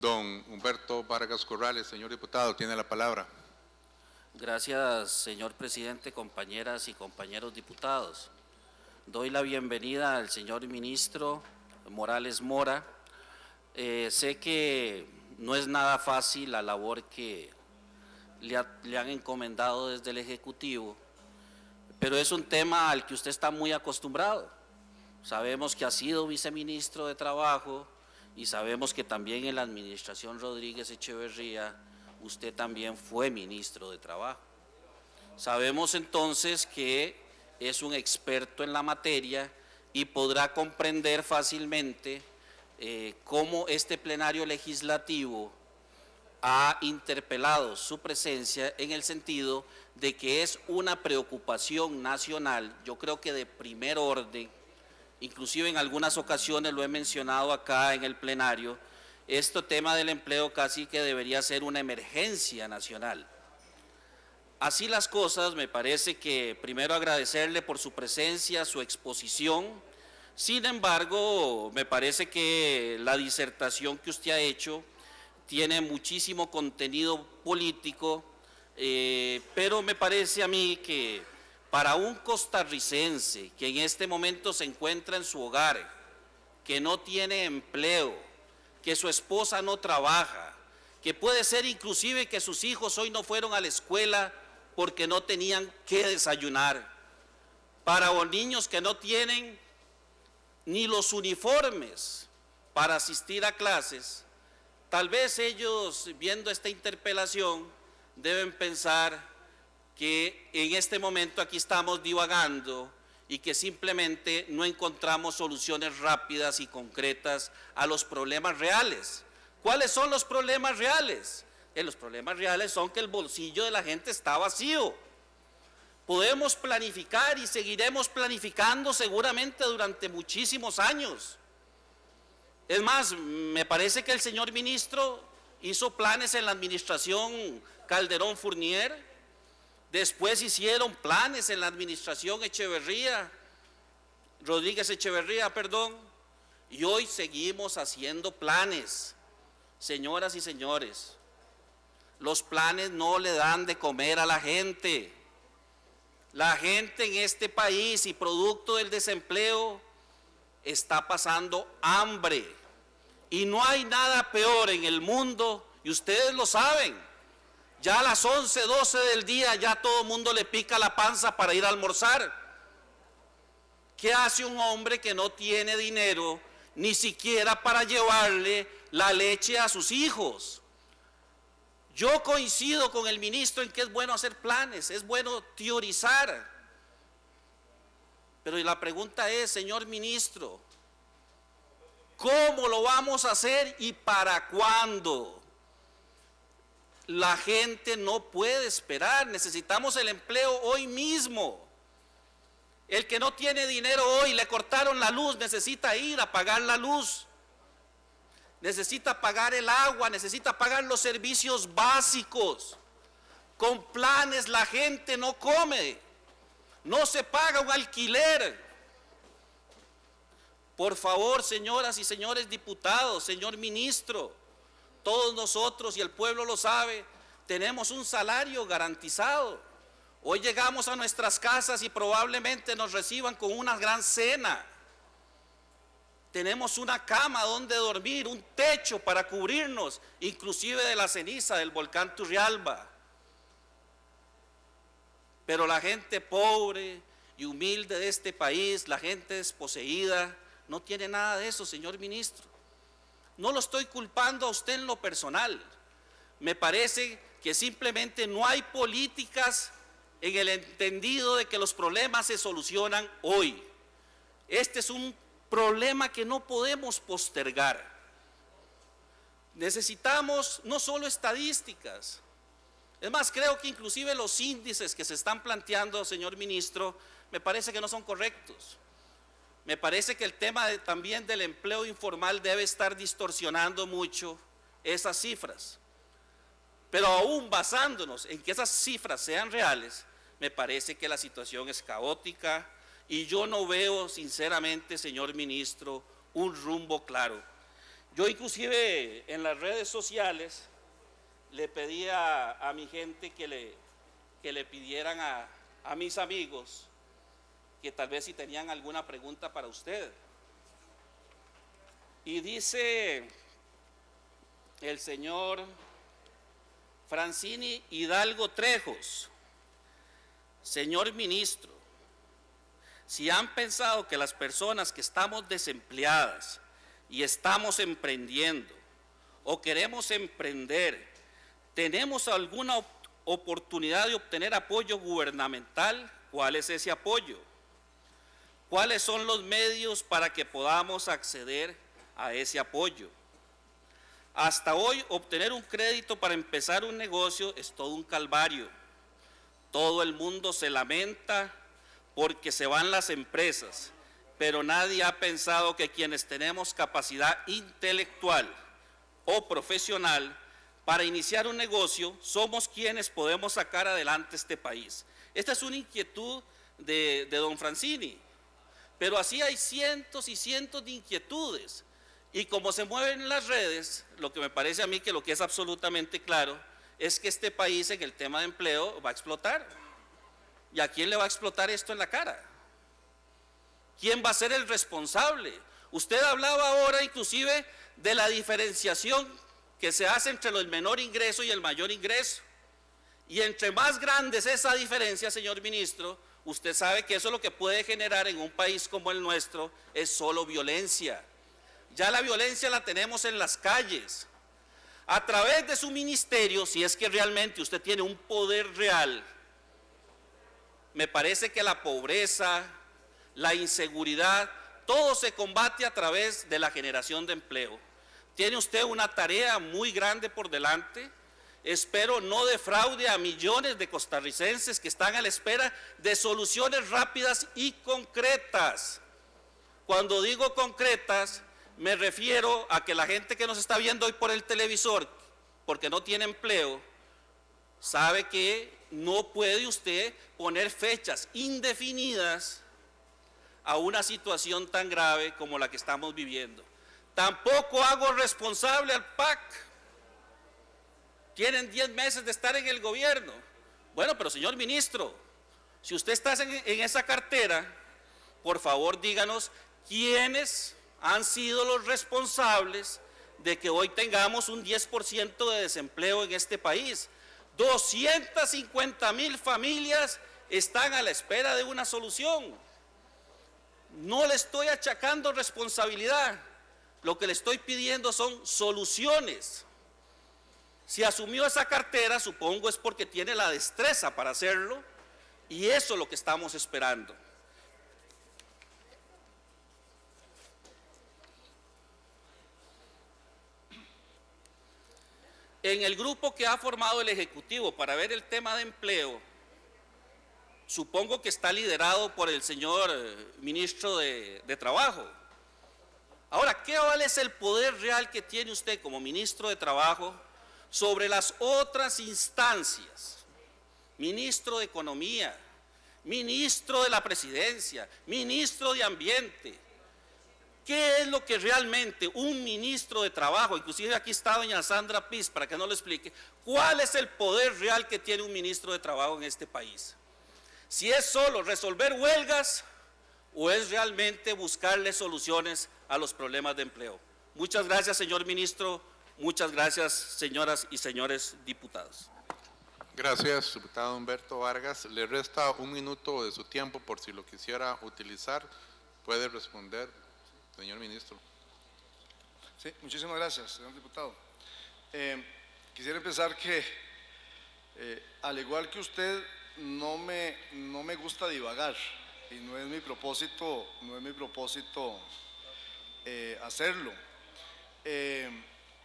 Don Humberto Vargas Corrales, señor diputado, tiene la palabra. Gracias, señor presidente, compañeras y compañeros diputados. Doy la bienvenida al señor ministro Morales Mora. Sé que no es nada fácil la labor que le han encomendado desde el Ejecutivo, pero es un tema al que usted está muy acostumbrado. Sabemos que ha sido viceministro de Trabajo y sabemos que también en la administración Rodríguez Echeverría usted también fue ministro de Trabajo. Sabemos entonces que es un experto en la materia y podrá comprender fácilmente cómo este plenario legislativo ha interpelado su presencia en el sentido de que es una preocupación nacional, yo creo que de primer orden, inclusive en algunas ocasiones lo he mencionado acá en el plenario, este tema del empleo casi que debería ser una emergencia nacional. Así las cosas, me parece que primero agradecerle por su presencia, su exposición. Sin embargo, me parece que la disertación que usted ha hecho tiene muchísimo contenido político, pero me parece a mí que para un costarricense que en este momento se encuentra en su hogar, que no tiene empleo, que su esposa no trabaja, que puede ser inclusive que sus hijos hoy no fueron a la escuela porque no tenían que desayunar, para los niños que no tienen ni los uniformes para asistir a clases, tal vez ellos viendo esta interpelación deben pensar que en este momento aquí estamos divagando y que simplemente no encontramos soluciones rápidas y concretas a los problemas reales. ¿Cuáles son los problemas reales? Los problemas reales son que el bolsillo de la gente está vacío. Podemos planificar y seguiremos planificando seguramente durante muchísimos años. Es más, me parece que el señor ministro hizo planes en la administración Calderón Fournier, después hicieron planes en la administración Rodríguez Echeverría, y hoy seguimos haciendo planes. Señoras y señores, los planes no le dan de comer a la gente. La gente en este país y producto del desempleo está pasando hambre y no hay nada peor en el mundo, y ustedes lo saben, ya a las 11, 12 del día ya todo el mundo le pica la panza para ir a almorzar. ¿Qué hace un hombre que no tiene dinero ni siquiera para llevarle la leche a sus hijos? Yo coincido con el ministro en que es bueno hacer planes, es bueno teorizar. Pero la pregunta es, señor ministro, ¿cómo lo vamos a hacer y para cuándo? La gente no puede esperar, necesitamos el empleo hoy mismo. El que no tiene dinero hoy, le cortaron la luz, necesita ir a pagar la luz. Necesita pagar el agua, necesita pagar los servicios básicos. Con planes la gente no come, no se paga un alquiler. Por favor, señoras y señores diputados, señor ministro, todos nosotros, y el pueblo lo sabe, tenemos un salario garantizado. Hoy llegamos a nuestras casas y probablemente nos reciban con una gran cena. Tenemos una cama donde dormir, un techo para cubrirnos, inclusive de la ceniza del volcán Turrialba. Pero la gente pobre y humilde de este país, la gente desposeída, no tiene nada de eso, señor ministro. No lo estoy culpando a usted en lo personal. Me parece que simplemente no hay políticas en el entendido de que los problemas se solucionan hoy. Este es un problema que no podemos postergar. Necesitamos no solo estadísticas. Es más, creo que inclusive los índices que se están planteando, señor ministro, me parece que no son correctos. Me parece que el tema también del empleo informal debe estar distorsionando mucho esas cifras. Pero aún basándonos en que esas cifras sean reales, me parece que la situación es caótica y yo no veo sinceramente, señor ministro, un rumbo claro. Yo inclusive en las redes sociales le pedía a mi gente que le pidieran a mis amigos que tal vez si tenían alguna pregunta para usted. Y dice el señor Francini Hidalgo Trejos: señor ministro, si han pensado que las personas que estamos desempleadas y estamos emprendiendo o queremos emprender, tenemos alguna oportunidad de obtener apoyo gubernamental, ¿cuál es ese apoyo? ¿Cuáles son los medios para que podamos acceder a ese apoyo? Hasta hoy, obtener un crédito para empezar un negocio es todo un calvario. Todo el mundo se lamenta porque se van las empresas, pero nadie ha pensado que quienes tenemos capacidad intelectual o profesional para iniciar un negocio somos quienes podemos sacar adelante este país. Esta es una inquietud de don Francini, pero así hay cientos y cientos de inquietudes. Y como se mueven las redes, lo que me parece a mí que lo que es absolutamente claro es que este país en el tema de empleo va a explotar. ¿Y a quién le va a explotar esto en la cara? ¿Quién va a ser el responsable? Usted hablaba ahora inclusive de la diferenciación que se hace entre el menor ingreso y el mayor ingreso. Y entre más grande es esa diferencia, señor ministro, usted sabe que eso lo que puede generar en un país como el nuestro es solo violencia. Ya la violencia la tenemos en las calles. A través de su ministerio, si es que realmente usted tiene un poder real, me parece que la pobreza, la inseguridad, todo se combate a través de la generación de empleo. Tiene usted una tarea muy grande por delante. Espero no defraude a millones de costarricenses que están a la espera de soluciones rápidas y concretas. Cuando digo concretas, me refiero a que la gente que nos está viendo hoy por el televisor, porque no tiene empleo, sabe que no puede usted poner fechas indefinidas a una situación tan grave como la que estamos viviendo. Tampoco hago responsable al PAC. Tienen 10 meses de estar en el gobierno. Bueno, pero señor ministro, si usted está en esa cartera, por favor díganos quiénes han sido los responsables de que hoy tengamos un 10% de desempleo en este país. 250,000 familias están a la espera de una solución. No le estoy achacando responsabilidad, lo que le estoy pidiendo son soluciones. Si asumió esa cartera, supongo es porque tiene la destreza para hacerlo, y eso es lo que estamos esperando. En el grupo que ha formado el Ejecutivo para ver el tema de empleo, supongo que está liderado por el señor ministro de Trabajo. Ahora, ¿cuál es el poder real que tiene usted como ministro de Trabajo sobre las otras instancias? Ministro de Economía, ministro de la Presidencia, ministro de Ambiente. ¿Qué es lo que realmente un ministro de Trabajo, inclusive aquí está doña Sandra Piz para que nos lo explique, cuál es el poder real que tiene un ministro de Trabajo en este país? Si es solo resolver huelgas o es realmente buscarle soluciones a los problemas de empleo. Muchas gracias, señor ministro. Muchas gracias, señoras y señores diputados. Gracias, diputado Humberto Vargas. Le resta 1 minuto de su tiempo por si lo quisiera utilizar. Puede responder, señor ministro. Sí, muchísimas gracias, señor diputado. Quisiera empezar que, al igual que usted, no me gusta divagar y no es mi propósito hacerlo.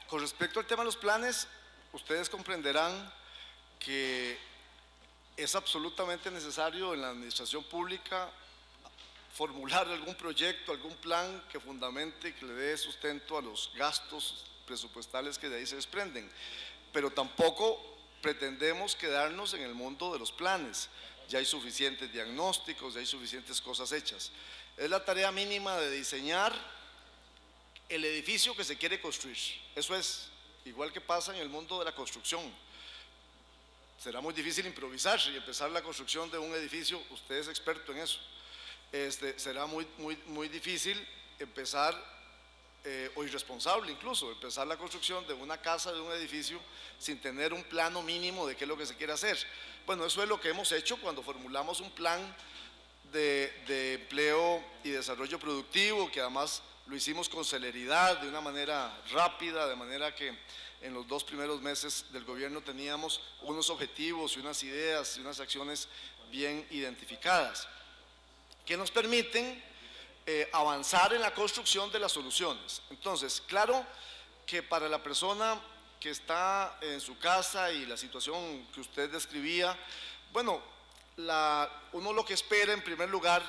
Con respecto al tema de los planes, ustedes comprenderán que es absolutamente necesario en la administración pública formular algún proyecto, algún plan que fundamente y que le dé sustento a los gastos presupuestales que de ahí se desprenden, pero tampoco pretendemos quedarnos en el mundo de los planes. Ya hay suficientes diagnósticos, ya hay suficientes cosas hechas. Es la tarea mínima de diseñar el edificio que se quiere construir. Eso es igual que pasa en el mundo de la construcción. Será muy difícil improvisar y empezar la construcción de un edificio, usted es experto en eso. Será muy difícil empezar, o irresponsable incluso, empezar la construcción de una casa, de un edificio, sin tener un plano mínimo de qué es lo que se quiere hacer. Bueno, eso es lo que hemos hecho cuando formulamos un plan de empleo y desarrollo productivo, que además lo hicimos con celeridad, de una manera rápida, de manera que en los 2 primeros meses del gobierno teníamos unos objetivos y unas ideas y unas acciones bien identificadas, que nos permiten avanzar en la construcción de las soluciones. Entonces, claro que para la persona que está en su casa y la situación que usted describía, bueno, uno lo que espera en primer lugar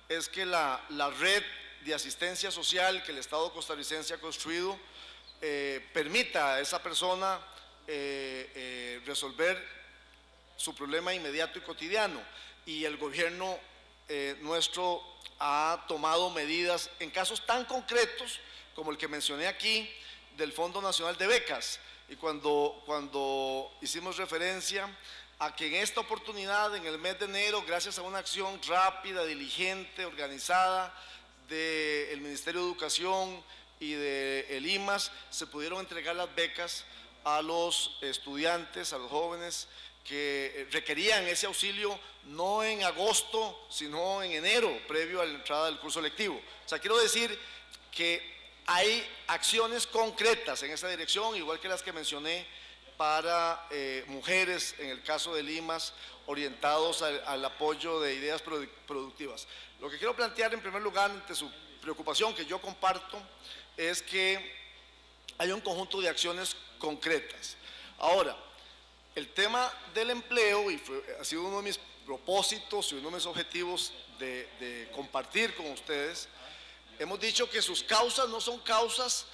es que la red de asistencia social que el Estado costarricense ha construido permita a esa persona resolver su problema inmediato y cotidiano, y el gobierno nuestro ha tomado medidas en casos tan concretos como el que mencioné aquí del Fondo Nacional de Becas, y cuando hicimos referencia a que en esta oportunidad, en el mes de enero, gracias a una acción rápida, diligente, organizada del Ministerio de Educación y del IMAS, se pudieron entregar las becas a los estudiantes, a los jóvenes que requerían ese auxilio no en agosto, sino en enero, previo a la entrada del curso lectivo. O sea, quiero decir que hay acciones concretas en esa dirección, igual que las que mencioné para mujeres, en el caso del IMAS, orientados al apoyo de ideas productivas. Lo que quiero plantear en primer lugar, ante su preocupación, que yo comparto, es que hay un conjunto de acciones concretas. Ahora, el tema del empleo, y ha sido uno de mis propósitos y uno de mis objetivos de compartir con ustedes, hemos dicho que sus causas no son causas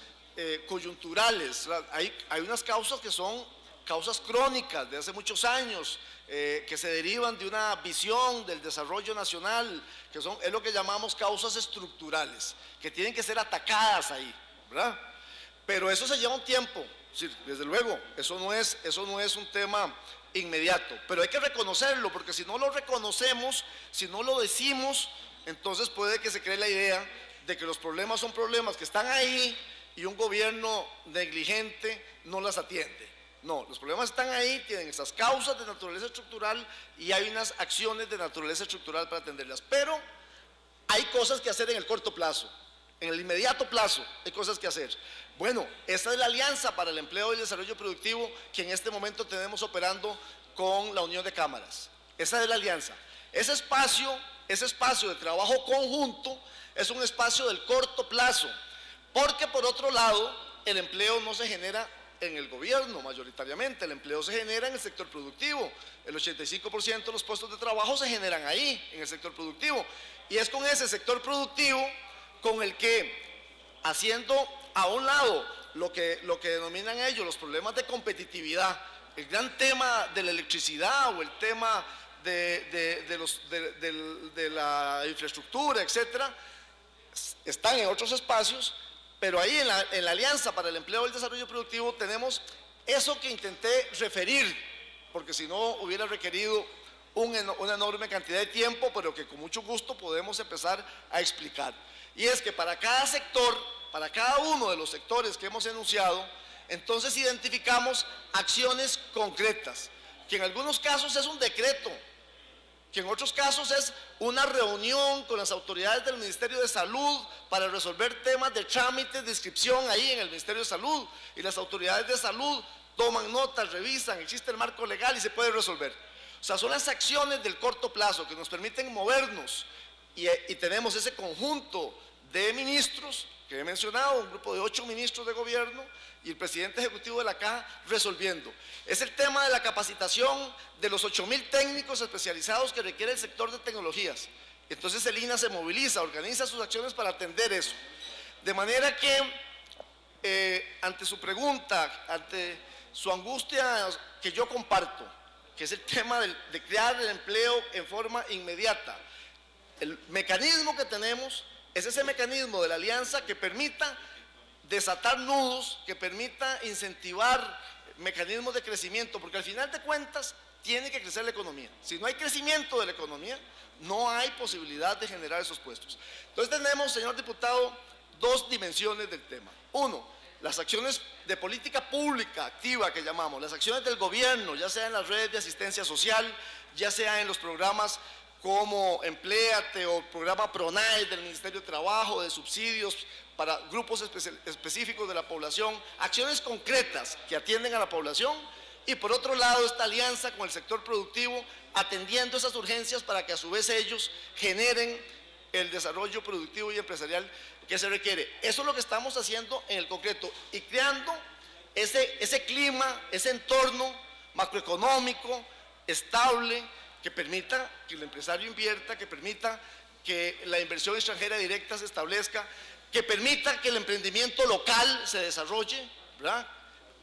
coyunturales, hay unas causas que son causas crónicas de hace muchos años, que se derivan de una visión del desarrollo nacional, que es lo que llamamos causas estructurales, que tienen que ser atacadas ahí, ¿verdad? Pero eso se lleva un tiempo, sí, desde luego, eso no es un tema inmediato, pero hay que reconocerlo, porque si no lo reconocemos, si no lo decimos, entonces puede que se cree la idea de que los problemas son problemas que están ahí y un gobierno negligente no las atiende. No, los problemas están ahí, tienen esas causas de naturaleza estructural y hay unas acciones de naturaleza estructural para atenderlas, pero hay cosas que hacer en el corto plazo, en el inmediato plazo hay cosas que hacer. Bueno, esta es la Alianza para el Empleo y el Desarrollo Productivo que en este momento tenemos operando con la Unión de Cámaras. Esa es la alianza. Ese espacio de trabajo conjunto es un espacio del corto plazo, porque por otro lado el empleo no se genera en el gobierno mayoritariamente, el empleo se genera en el sector productivo, el 85% de los puestos de trabajo se generan ahí, en el sector productivo, y es con ese sector productivo con el que, haciendo a un lado lo que denominan ellos los problemas de competitividad, el gran tema de la electricidad o el tema de la infraestructura, etcétera, están en otros espacios, pero ahí en la Alianza para el Empleo y el Desarrollo Productivo tenemos eso que intenté referir, porque si no hubiera requerido una enorme cantidad de tiempo, pero que con mucho gusto podemos empezar a explicar. Y es que para cada sector, para cada uno de los sectores que hemos enunciado, entonces identificamos acciones concretas, que en algunos casos es un decreto, que en otros casos es una reunión con las autoridades del Ministerio de Salud para resolver temas de trámites de inscripción ahí en el Ministerio de Salud, y las autoridades de salud toman notas, revisan, existe el marco legal y se puede resolver. O sea, son las acciones del corto plazo que nos permiten movernos y tenemos ese conjunto de ministros que he mencionado, un grupo de 8 ministros de gobierno y el presidente ejecutivo de la Caja resolviendo. Es el tema de la capacitación de los 8,000 técnicos especializados que requiere el sector de tecnologías. Entonces el INA se moviliza, organiza sus acciones para atender eso. De manera que, ante su pregunta, ante su angustia que yo comparto, que es el tema de crear el empleo en forma inmediata, el mecanismo que tenemos es ese mecanismo de la alianza que permita desatar nudos que permita incentivar mecanismos de crecimiento, porque al final de cuentas tiene que crecer la economía. Si no hay crecimiento de la economía, no hay posibilidad de generar esos puestos. Entonces tenemos, señor diputado, dos dimensiones del tema. Uno, las acciones de política pública activa que llamamos, las acciones del gobierno, ya sea en las redes de asistencia social, ya sea en los programas como Empléate o el programa PRONAE del Ministerio de Trabajo, de subsidios para grupos específicos de la población, acciones concretas que atienden a la población, y por otro lado esta alianza con el sector productivo atendiendo esas urgencias para que a su vez ellos generen el desarrollo productivo y empresarial que se requiere. Eso es lo que estamos haciendo en el concreto y creando ese clima, ese entorno macroeconómico estable que permita que el empresario invierta, que permita que la inversión extranjera directa se establezca, que permita que el emprendimiento local se desarrolle, ¿verdad?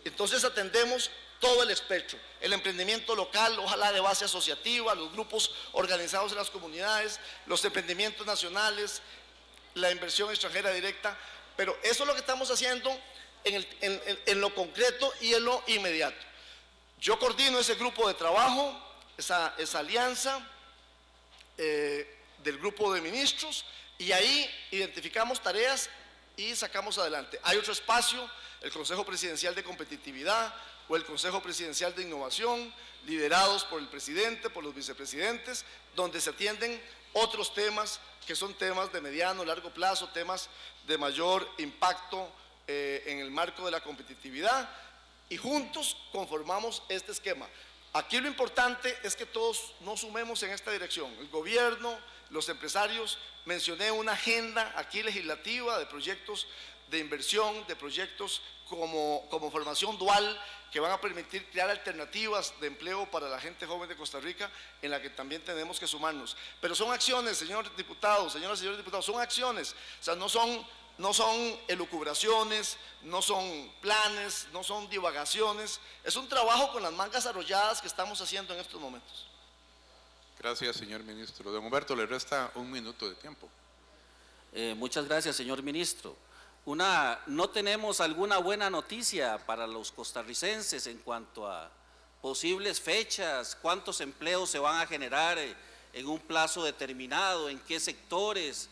Entonces atendemos todo el espectro, el emprendimiento local, ojalá de base asociativa, los grupos organizados en las comunidades, los emprendimientos nacionales, la inversión extranjera directa, pero eso es lo que estamos haciendo en lo concreto y en lo inmediato. Yo coordino ese grupo de trabajo, esa alianza del grupo de ministros, y ahí identificamos tareas y sacamos adelante. Hay otro espacio, el Consejo Presidencial de Competitividad o el Consejo Presidencial de Innovación, liderados por el presidente, por los vicepresidentes, donde se atienden otros temas que son temas de mediano, largo plazo, temas de mayor impacto en el marco de la competitividad, y juntos conformamos este esquema. Aquí lo importante es que todos nos sumemos en esta dirección, el gobierno, los empresarios. Mencioné una agenda aquí legislativa de proyectos de inversión, de proyectos como formación dual, que van a permitir crear alternativas de empleo para la gente joven de Costa Rica, en la que también tenemos que sumarnos. Pero son acciones, señor diputado, señoras y señores diputados, son acciones, o sea, no son elucubraciones, no son planes, no son divagaciones, es un trabajo con las mangas arrolladas que estamos haciendo en estos momentos. Gracias, señor ministro. Don Humberto, le resta 1 minuto de tiempo. Muchas gracias, señor ministro. No tenemos alguna buena noticia para los costarricenses en cuanto a posibles fechas, cuántos empleos se van a generar en un plazo determinado, en qué sectores.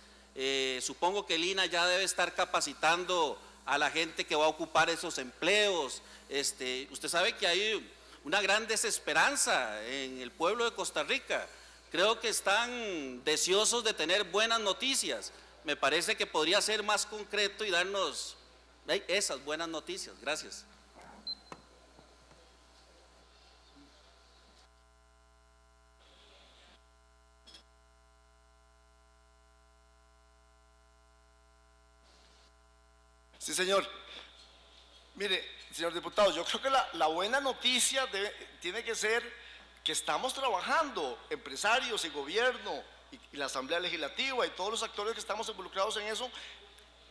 Supongo que el INA ya debe estar capacitando a la gente que va a ocupar esos empleos. Usted sabe que hay una gran desesperanza en el pueblo de Costa Rica. Creo que están deseosos de tener buenas noticias. Me parece que podría ser más concreto y darnos esas buenas noticias. Gracias. Sí, señor. Mire, señor diputado, yo creo que la buena noticia tiene que ser que estamos trabajando, empresarios y gobierno, y la Asamblea Legislativa y todos los actores que estamos involucrados en eso,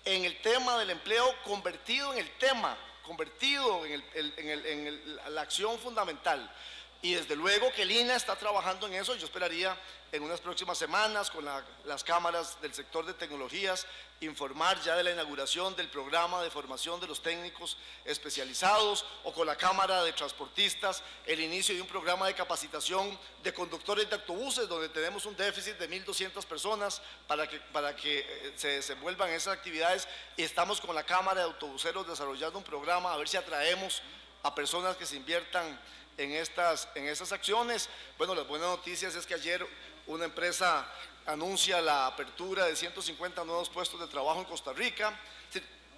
en el tema del empleo convertido en el tema, convertido en la acción fundamental. Y desde luego que el INA está trabajando en eso. Yo esperaría en unas próximas semanas con las cámaras del sector de tecnologías informar ya de la inauguración del programa de formación de los técnicos especializados, o con la Cámara de Transportistas el inicio de un programa de capacitación de conductores de autobuses, donde tenemos un déficit de 1.200 personas para que se desenvuelvan esas actividades, y estamos con la Cámara de Autobuseros desarrollando un programa a ver si atraemos a personas que se inviertan en estas acciones. Bueno, las buenas noticias es que ayer una empresa anuncia la apertura de 150 nuevos puestos de trabajo en Costa Rica.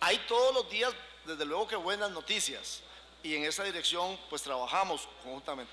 Hay todos los días, desde luego, que buenas noticias, y en esa dirección pues trabajamos conjuntamente.